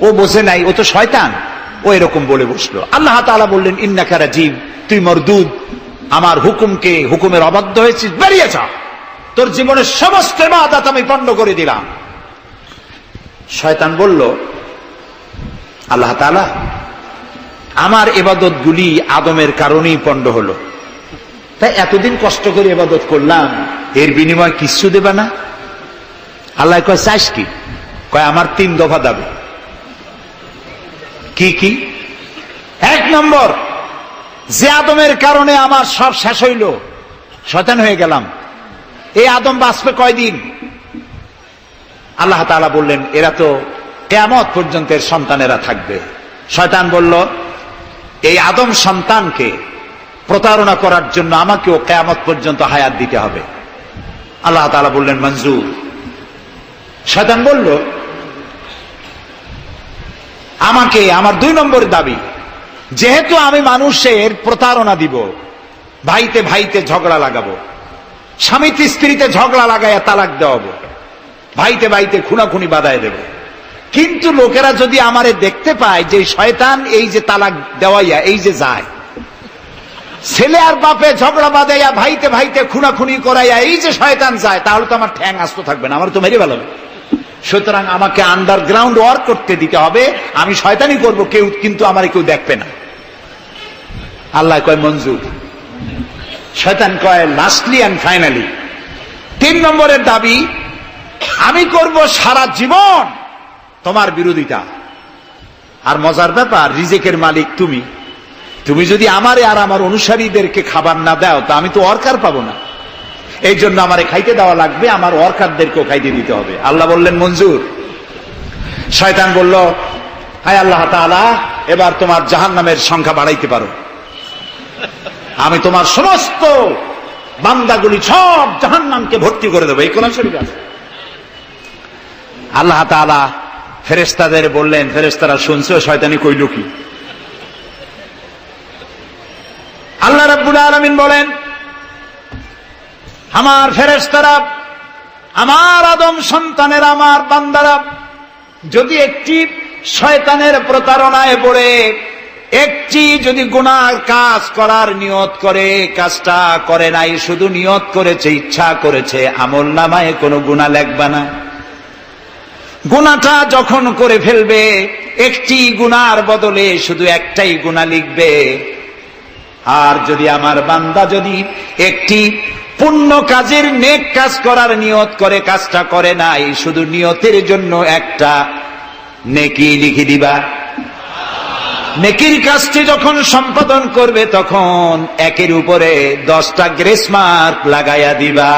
ও বোঝে নাই, ও তো শয়তান, ও এরকম বলে বসলো। আল্লাহ তাআলা বললেন, ইন্নাকা রাজিম, তুই মরদুদ, আমার হুকুমের অবাধ্য হয়েছিস, বেরিয়ে যা, তোর জীবনের সমস্ত ইবাদত আমি পণ্ড করে দিলাম। শয়তান বলল, আল্লাহ তাআলা, আমার ইবাদত গুলি আদমের কারণেই পণ্ড হলো, তাই এতদিন কষ্ট করে ইবাদত করলাম, এর বিনিময় কিছু দেবে না? আল্লাহ কয়, চাইস কি? কয়, আমার 3 দফা দাবি। কি কি? 1 নম্বর, যে আদমের কারণে আমার সব শেষ হইল, শয়তান হয়ে গেলাম, এই আদম বাঁচবে কয়দিন? আল্লাহ তাআলা বললেন, এরা তো কিয়ামত পর্যন্ত এর সন্তানেরা থাকবে। শয়তান বলল, এই আদম সন্তানকে প্রতারণা করার জন্য আমাকেও কিয়ামত পর্যন্ত হায়াত দিতে হবে। আল্লাহ তাআলা বললেন, মঞ্জুর। শয়তান বলল, আমাকে আমার 2 নম্বরের দাবি, যেহেতু আমি মানুষের প্রতারণা দিব, ভাইতে ভাইতে ঝগড়া লাগাবো, স্বামীতে স্ত্রীতে ঝগড়া লাগাইয়া তালাক দেওয়াবো, ভাইতে ভাইতে খুনাখুনি বাধায় দেব, কিন্তু লোকেরা যদি আমারে দেখতে পায় যে শয়তান এই যে তালাক দেওয়াইয়া এই যে যায়, ছেলে আর বাপে ঝগড়া বাঁধাইয়া ভাইতে ভাইতে খুনাখুনি করাইয়া এই যে শয়তান যায়, তাহলে তো আমার ঠ্যাং আস্ত থাকবে না, আমার তো মেরে ফেলাবে। সুতরাং আমাকে আন্ডারগ্রাউন্ড ওয়ার্ক করতে দিতে হবে, আমি শয়তানি করব, কেউ কিন্তু আমার কেউ দেখবে না। আল্লাহ কয়, মঞ্জুর। শয়তান কয়, লাস্টলি এন্ড ফাইনালি 3 নম্বরের দাবি, আমি করব সারা জীবন তোমার বিরোধিতা। আর মজার ব্যাপার, রিজিকের মালিক তুমি, তুমি যদি আমারে আর আমার অনুসারীদেরকে খাবার না দাও, তা আমি তো ওয়ার্কার পাবো না, এই জন্য আমারে খাইতে দেওয়া লাগবে, আমার ওয়ার্কারদেরকেও খাইতে দিতে হবে। আল্লাহ বললেন, মঞ্জুর। শয়তান বলল, হায় আল্লাহ তাআলা, এবার তোমার জাহান্নামের সংখ্যা বাড়াইতে পারো, আমি তোমার সমস্ত বান্দাগুলি সব জাহান্নামকে ভর্তি করে দেবো। এই কোরআন শরীফে আছে। আল্লাহ তাআলা ফেরেশতাদের বললেন, ফেরেশতারা শুনছে, শয়তানি কইল কি? আল্লাহ রাব্বুল আলামিন বলেন, আমার ফেরেশতারা, আমার আদম সন্তানের, আমার বান্দারা যদি একটি শয়তানের প্রতারণায় পড়ে একটি যদি গুনার কাজ করার নিয়ত করে, কাজটা করে নাই, শুধু নিয়ত করেছে, ইচ্ছা করেছে, আমলনামায় কোনো গুনাহ লিখবে না। গুনাহটা যখন করে ফেলবে, একটি গুনার বদলে শুধু একটাই গুনাহ লিখবে। আর যদি আমার বান্দা যদি একটি পুণ্য কাজের, নেক কাজ করার নিয়ত করে, কাজটা করে নাই, শুধু নিয়তের জন্য একটা নেকি লিখে দিবা। নেকির কাজটি যখন সম্পাদন করবে, তখন 1-এর উপরে 10টা গ্রেস মার্ক লাগাইয়া দিবা।